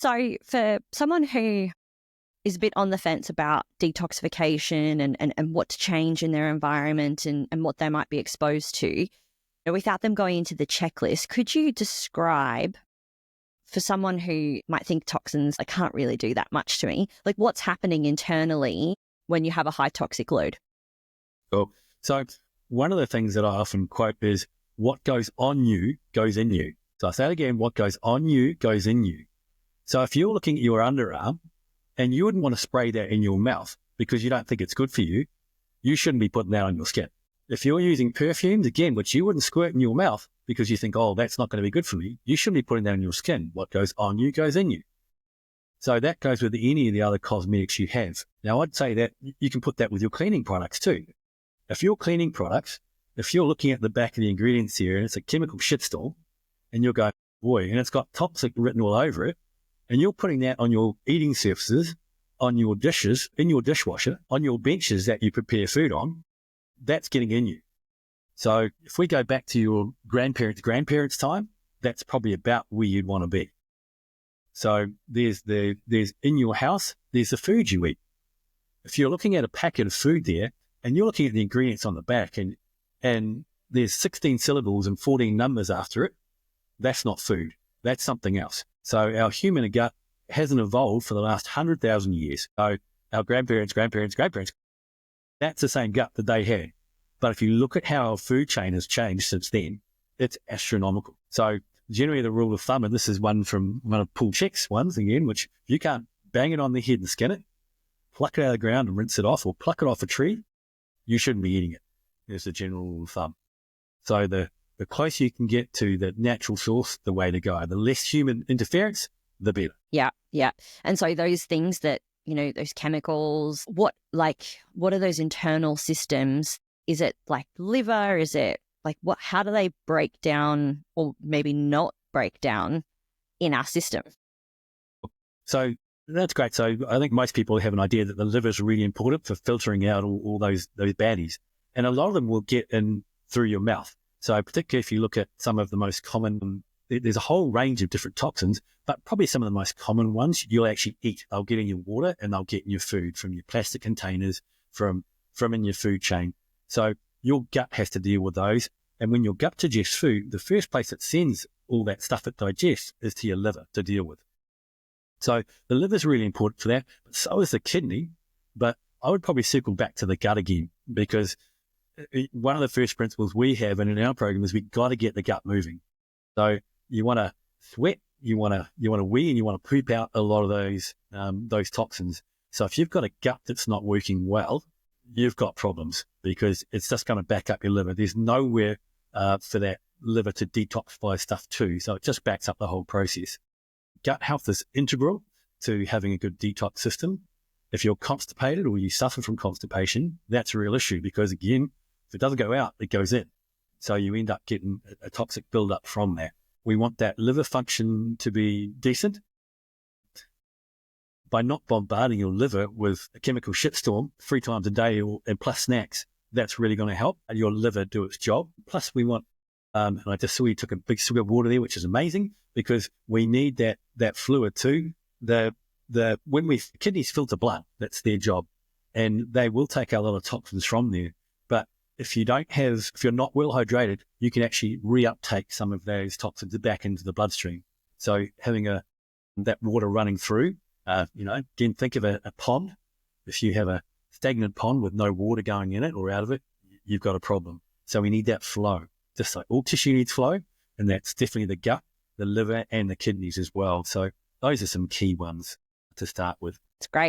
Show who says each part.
Speaker 1: So for someone who is a bit on the fence about detoxification and what to change in their environment and what they might be exposed to, without them going into the checklist, could you describe for someone who might think toxins, I can't really do that much to me, like what's happening internally when you have a high toxic load?
Speaker 2: Cool. So one of the things that I often quote is, what goes on you goes in you. So I say it again, what goes on you goes in you. So if you're looking at your underarm and you wouldn't want to spray that in your mouth because you don't think it's good for you, you shouldn't be putting that on your skin. If you're using perfumes, again, which you wouldn't squirt in your mouth because you think, oh, that's not going to be good for me, you shouldn't be putting that on your skin. What goes on you goes in you. So that goes with any of the other cosmetics you have. Now, I'd say that you can put that with your cleaning products too. If your cleaning products, if you're looking at the back of the ingredients here and it's a chemical shitstorm and you're going, boy, and it's got toxic written all over it, and you're putting that on your eating surfaces, on your dishes, in your dishwasher, on your benches that you prepare food on, that's getting in you. So if we go back to your grandparents' time, that's probably about where you'd want to be. So there's in your house, there's the food you eat. If you're looking at a packet of food there and you're looking at the ingredients on the back and there's 16 syllables and 14 numbers after it, that's not food. That's something else. So our human gut hasn't evolved for the last 100,000 years. So our grandparents, that's the same gut that they had. But if you look at how our food chain has changed since then, it's astronomical. So generally the rule of thumb, and this is one from one of Paul Chek's ones again, which if you can't bang it on the head and skin it, pluck it out of the ground and rinse it off, or pluck it off a tree, you shouldn't be eating it. There's the general rule of thumb. So the closer you can get to the natural source, the way to go. The less human interference, the better.
Speaker 1: Yeah. And so those things that, those chemicals, what are those internal systems? Is it like liver? Is it like how do they break down or maybe not break down in our system?
Speaker 2: So that's great. So I think most people have an idea that the liver is really important for filtering out all those baddies. And a lot of them will get in through your mouth. So particularly if you look at some of the most common, there's a whole range of different toxins, but probably some of the most common ones you'll actually eat. They'll get in your water and they'll get in your food from your plastic containers, from in your food chain. So your gut has to deal with those. And when your gut digests food, the first place it sends all that stuff it digests is to your liver to deal with. So the liver is really important for that, but so is the kidney. But I would probably circle back to the gut again, because one of the first principles we have in our program is we've got to get the gut moving. So you want to sweat, you want to wee, and you want to poop out a lot of those toxins. So if you've got a gut that's not working well, you've got problems, because it's just going to back up your liver. There's nowhere for that liver to detoxify stuff too. So it just backs up the whole process. Gut health is integral to having a good detox system. If you're constipated or you suffer from constipation, that's a real issue, because again, if it doesn't go out, it goes in. So you end up getting a toxic buildup from that. We want that liver function to be decent. By not bombarding your liver with a chemical shitstorm 3 times a day and plus snacks, that's really going to help your liver do its job. Plus we want, and I just saw you took a big swig of water there, which is amazing, because we need that fluid too. Kidneys filter blood, that's their job, and they will take a lot of toxins from there. But if you're not well hydrated, you can actually reuptake some of those toxins back into the bloodstream. So having that water running through, again, think of a pond. If you have a stagnant pond with no water going in it or out of it, you've got a problem. So we need that flow. Just like all tissue needs flow, and that's definitely the gut, the liver, and the kidneys as well. So those are some key ones to start with.
Speaker 1: It's great.